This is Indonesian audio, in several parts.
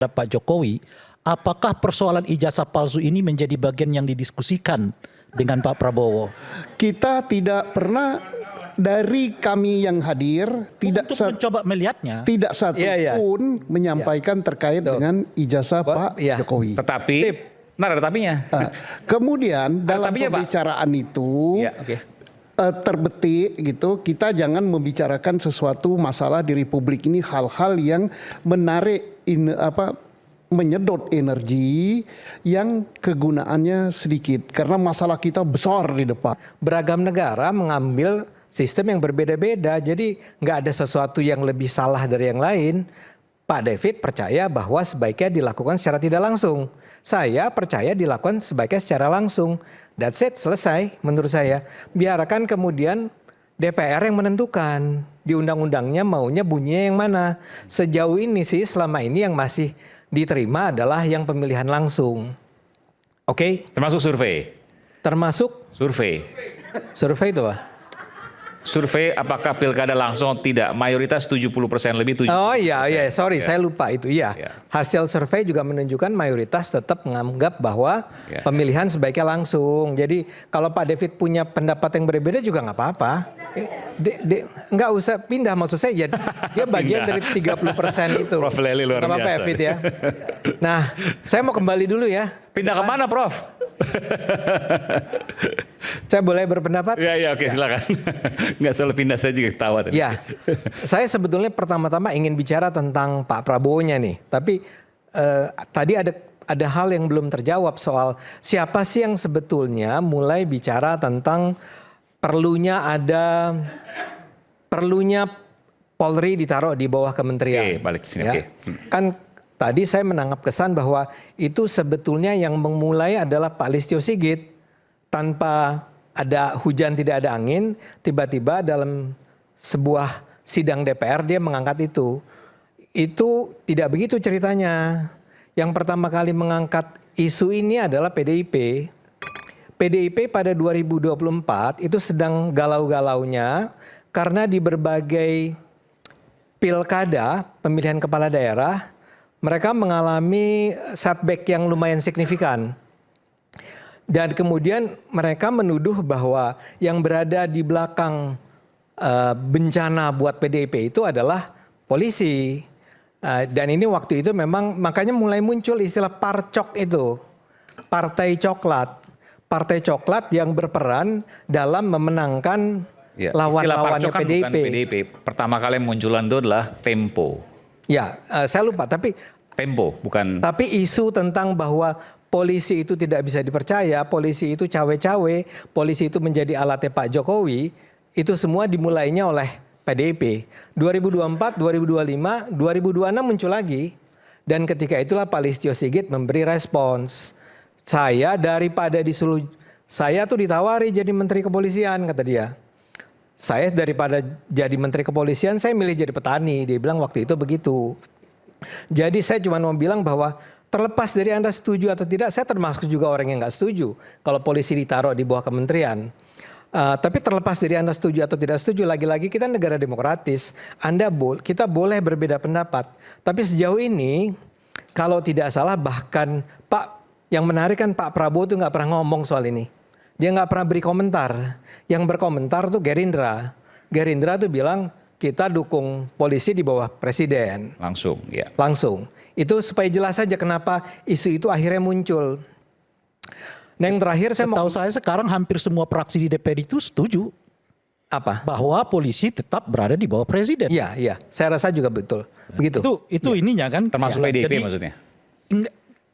Pak Jokowi, apakah persoalan ijazah palsu ini menjadi bagian yang didiskusikan dengan Pak Prabowo? Kita tidak pernah, dari kami yang hadir tidak mencoba melihatnya, tidak satu pun menyampaikan terkait dengan ijazah Pak Jokowi. Tetapi, ada tapinya. Kemudian dalam pembicaraan itu terbetik gitu, kita jangan membicarakan sesuatu masalah di Republik ini, hal-hal yang menarik menyedot energi yang kegunaannya sedikit, karena masalah kita besar di depan. Beragam negara mengambil sistem yang berbeda-beda, jadi nggak ada sesuatu yang lebih salah dari yang lain. Pak David percaya bahwa sebaiknya dilakukan secara tidak langsung. Saya percaya dilakukan sebaiknya secara langsung. That's it, selesai menurut saya. Biarkan kemudian DPR yang menentukan di undang-undangnya maunya bunyinya yang mana. Sejauh ini sih selama ini yang masih diterima adalah yang pemilihan langsung. Oke? Termasuk survei? Termasuk? Survei. Survei itu apa? Survei apakah pilkada langsung tidak, mayoritas 70% lebih 70%. Oh iya, sorry saya lupa itu. Iya. Hasil survei juga menunjukkan mayoritas tetap menganggap bahwa pemilihan sebaiknya langsung. Jadi kalau Pak David punya pendapat yang berbeda juga nggak apa-apa. Nggak usah pindah, maksud saya dia bagian dari 30% itu. Prof Lely luar biasa. Nggak apa-apa David ya. Nah, saya mau kembali dulu ya. Pindah ke mana Prof? Saya boleh berpendapat? Ya, oke, silakan. Nggak selalu pindah, saya juga ketawa tadi. Ya, saya sebetulnya pertama-tama ingin bicara tentang Pak Prabowo-nya nih. Tapi tadi ada hal yang belum terjawab soal siapa sih yang sebetulnya mulai bicara tentang perlunya Polri ditaruh di bawah kementerian. Oke, balik ke sini. Ya. Kan tadi saya menangkap kesan bahwa itu sebetulnya yang memulai adalah Pak Listio Sigit. Tanpa ada hujan tidak ada angin, tiba-tiba dalam sebuah sidang DPR dia mengangkat itu. Itu tidak begitu ceritanya. Yang pertama kali mengangkat isu ini adalah PDIP. PDIP pada 2024 itu sedang galau-galaunya karena di berbagai pilkada, pemilihan kepala daerah, mereka mengalami setback yang lumayan signifikan. Dan kemudian mereka menuduh bahwa yang berada di belakang bencana buat PDIP itu adalah polisi. Dan ini waktu itu memang makanya mulai muncul istilah parcok itu. Partai Coklat. Partai Coklat yang berperan dalam memenangkan lawan-lawannya PDIP. Bukan PDIP. Pertama kali munculan itu adalah Tempo. Ya, saya lupa. Tapi Tempo, bukan. Tapi isu tentang bahwa polisi itu tidak bisa dipercaya, polisi itu cawe-cawe, polisi itu menjadi alatnya Pak Jokowi, itu semua dimulainya oleh PDIP. 2024, 2025, 2026 muncul lagi. Dan ketika itulah Pak Listio Sigit memberi respons. Saya daripada saya tuh ditawari jadi menteri kepolisian, kata dia. Saya daripada jadi menteri kepolisian, saya milih jadi petani. Dia bilang waktu itu begitu. Jadi saya cuma mau bilang bahwa terlepas dari Anda setuju atau tidak, saya termasuk juga orang yang nggak setuju kalau polisi ditaruh di bawah kementerian. Tapi terlepas dari Anda setuju atau tidak setuju, lagi-lagi kita negara demokratis. Kita boleh berbeda pendapat. Tapi sejauh ini, kalau tidak salah bahkan yang menarik kan Pak Prabowo tuh nggak pernah ngomong soal ini. Dia nggak pernah beri komentar. Yang berkomentar tuh Gerindra. Gerindra tuh bilang kita dukung polisi di bawah presiden. Langsung, ya. Langsung. Itu supaya jelas saja kenapa isu itu akhirnya muncul. Nah yang terakhir saya sekarang hampir semua fraksi di DPR itu setuju. Apa? Bahwa polisi tetap berada di bawah presiden. Iya. Saya rasa juga betul. Begitu. Itu ininya kan. Termasuk PDIP maksudnya?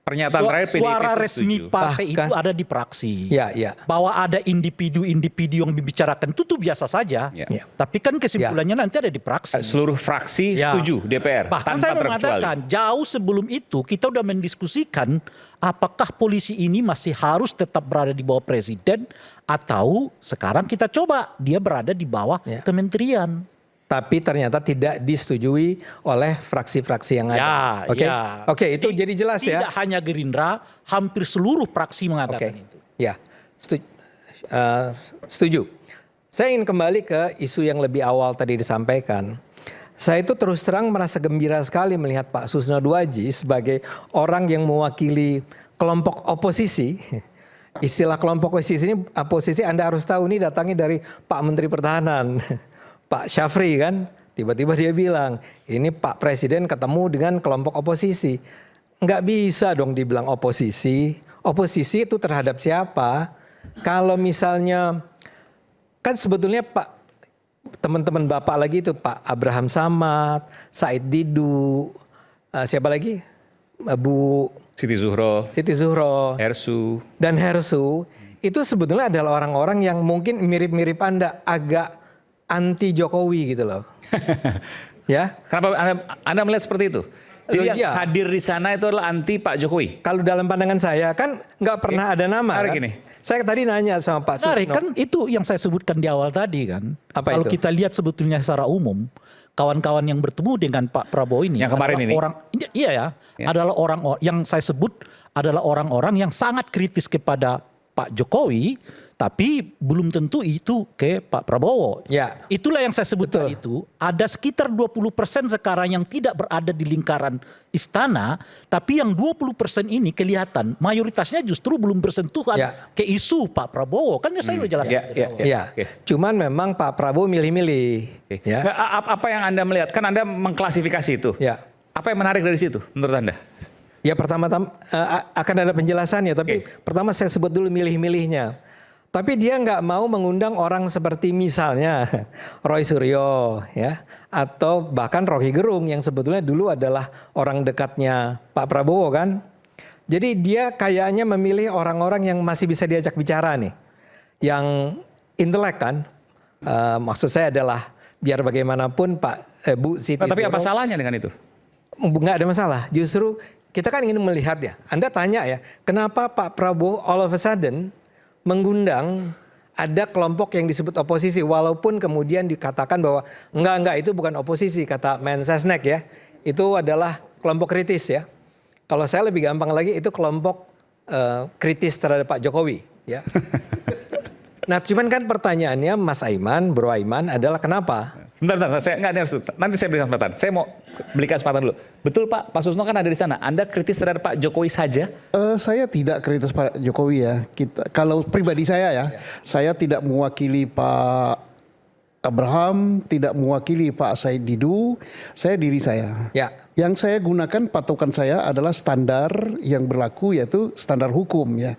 Pernyataan terakhir PDIP suara resmi partai itu ada di praksi. Iya. Bahwa ada individu-individu yang membicarakan itu tuh biasa saja. Tapi kan kesimpulannya nanti ada di praksi. Seluruh fraksi setuju DPR. Bahkan saya mengatakan jauh sebelum itu kita udah mendiskusikan apakah polisi ini masih harus tetap berada di bawah presiden atau sekarang kita coba dia berada di bawah kementerian. Tapi ternyata tidak disetujui oleh fraksi-fraksi yang ada. Oke, itu jadi jelas ya. Tidak hanya Gerindra, hampir seluruh fraksi mengatakan itu. Ya, setuju. Saya ingin kembali ke isu yang lebih awal tadi disampaikan. Saya itu terus terang merasa gembira sekali melihat Pak Susno Duaji sebagai orang yang mewakili kelompok oposisi. Istilah kelompok oposisi Anda harus tahu ini datangnya dari Pak Menteri Pertahanan, Pak Syafri kan. Tiba-tiba dia bilang, ini Pak Presiden ketemu dengan kelompok oposisi. Nggak bisa dong dibilang oposisi. Oposisi itu terhadap siapa? Kalau misalnya, kan sebetulnya teman-teman Bapak lagi itu Pak Abraham Samad, Said Didu, siapa lagi? Bu Siti Zuhro, dan Hersu, itu sebetulnya adalah orang-orang yang mungkin mirip-mirip Anda, agak anti Jokowi gitu loh. Ya. Kenapa Anda melihat seperti itu? Jadi yang hadir di sana itu adalah anti Pak Jokowi. Kalau dalam pandangan saya kan nggak pernah ada nama. Kan? Gini. Saya tadi nanya sama Pak Susno. Kan itu yang saya sebutkan di awal tadi kan. Kalau itu? kita lihat sebetulnya secara umum, kawan-kawan yang bertemu dengan Pak Prabowo ini, yang kemarin ini, adalah orang yang saya sebut adalah orang-orang yang sangat kritis kepada Pak Jokowi, tapi belum tentu itu ke Pak Prabowo. Ya. Itulah yang saya sebutkan itu. Ada sekitar 20% sekarang yang tidak berada di lingkaran istana, tapi yang 20% ini kelihatan mayoritasnya justru belum bersentuhan ke isu Pak Prabowo. Kan saya udah jelaskan. Cuman memang Pak Prabowo milih-milih. Ya. Apa yang Anda melihat? Kan Anda mengklasifikasi itu. Ya. Apa yang menarik dari situ menurut Anda? Ya pertama-tama akan ada penjelasannya, tapi pertama saya sebut dulu milih-milihnya. Tapi dia nggak mau mengundang orang seperti misalnya Roy Suryo, ya, atau bahkan Rocky Gerung yang sebetulnya dulu adalah orang dekatnya Pak Prabowo kan. Jadi dia kayaknya memilih orang-orang yang masih bisa diajak bicara nih, yang intelek kan. Maksud saya adalah biar bagaimanapun Bu Siti. Tapi apa salahnya dengan itu? Nggak ada masalah. Justru kita kan ingin melihat ya. Anda tanya ya, kenapa Pak Prabowo all of a sudden mengundang ada kelompok yang disebut oposisi, walaupun kemudian dikatakan bahwa enggak itu bukan oposisi, kata Mensesnek ya, itu adalah kelompok kritis ya. Kalau saya lebih gampang lagi itu kelompok kritis terhadap Pak Jokowi ya. Nah cuman kan pertanyaannya Mas Aiman, Bro Aiman adalah kenapa? Bentar, nanti saya berikan kesempatan. Saya mau berikan kesempatan dulu. Betul Pak Susno kan ada di sana. Anda kritis terhadap Pak Jokowi saja? Saya tidak kritis Pak Jokowi ya. Kalau pribadi saya saya tidak mewakili Pak Abraham, tidak mewakili Pak Said Didu. Saya diri saya. Ya. Yang saya gunakan patokan saya adalah standar yang berlaku, yaitu standar hukum ya.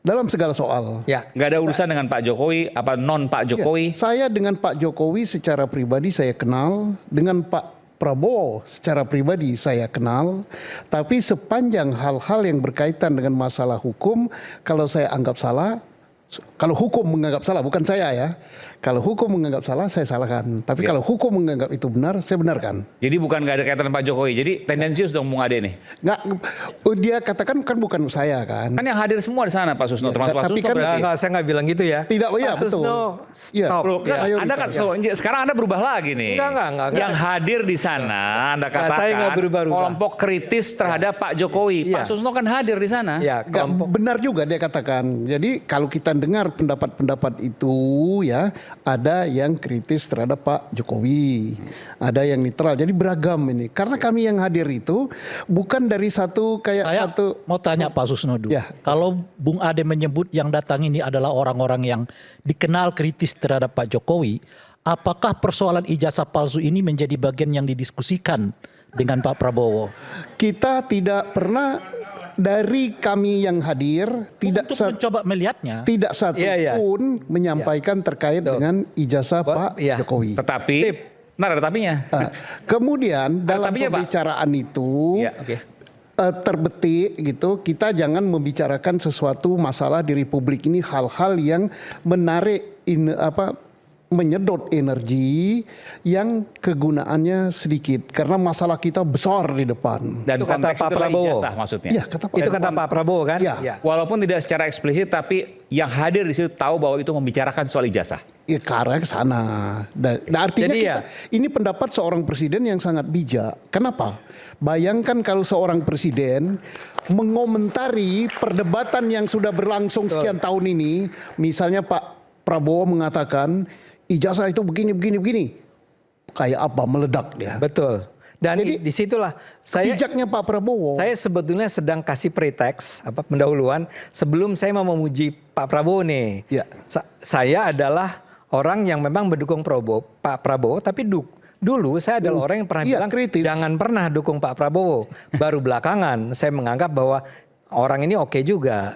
Dalam segala soal. Ya. Nggak ada urusan dengan Pak Jokowi, apa non Pak Jokowi? Ya, saya dengan Pak Jokowi secara pribadi saya kenal, dengan Pak Prabowo secara pribadi saya kenal, tapi sepanjang hal-hal yang berkaitan dengan masalah hukum, kalau saya anggap salah, kalau hukum menganggap salah, bukan saya ya. Kalau hukum menganggap salah, saya salahkan. Tapi kalau hukum menganggap itu benar, saya benarkan. Jadi bukan nggak ada kaitan Pak Jokowi. Jadi tendensius dong Bung Ade nih. Nggak, dia katakan kan bukan saya kan. Kan yang hadir semua di sana Pak Susno, termasuk Pak tapi Susno kan, berarti. Nggak, saya nggak bilang gitu ya. Tidak, ya Pak betul. Susno, stop. Ya. Anda kan sekarang Anda berubah lagi nih. Enggak. Yang hadir di sana Anda katakan saya nggak berubah-ubah. kelompok kritis terhadap Pak Jokowi. Pak Susno kan hadir di sana. Ya, benar juga dia katakan. Jadi kalau kita dengar pendapat-pendapat itu ya, ada yang kritis terhadap Pak Jokowi, ada yang netral. Jadi beragam ini. Karena kami yang hadir itu bukan dari satu mau tanya Pak Susno dulu. Ya. Kalau Bung Ade menyebut yang datang ini adalah orang-orang yang dikenal kritis terhadap Pak Jokowi, apakah persoalan ijazah palsu ini menjadi bagian yang didiskusikan dengan Pak Prabowo? Kita tidak pernah, dari kami yang hadir tidak mencoba melihatnya, tidak satu pun menyampaikan terkait dengan ijazah Pak Jokowi. Tetapi, ada tapinya. Kemudian dalam pembicaraan itu terbetik gitu, kita jangan membicarakan sesuatu masalah di Republik ini hal-hal yang menarik menyedot energi yang kegunaannya sedikit karena masalah kita besar di depan. Dan itu kata Pak Prabowo ijazah maksudnya. Ya, itu kata Pak Prabowo kan? Ya. Walaupun tidak secara eksplisit tapi yang hadir di situ tahu bahwa itu membicarakan soal ijazah. Ya, ke arah ke sana. Nah, artinya ini pendapat seorang presiden yang sangat bijak. Kenapa? Bayangkan kalau seorang presiden mengomentari perdebatan yang sudah berlangsung sekian tahun ini, misalnya Pak Prabowo mengatakan ijazah itu begini. kayak apa meledak dia. Betul. Dan Jadi, disitulah bijaknya Pak Prabowo. Saya sebetulnya sedang kasih preteks pendahuluan sebelum saya mau memuji Pak Prabowo nih. Ya. Saya adalah orang yang memang mendukung Pak Prabowo, tapi dulu saya adalah orang yang pernah bilang kritis. jangan pernah dukung Pak Prabowo. Baru belakangan saya menganggap bahwa orang ini oke juga.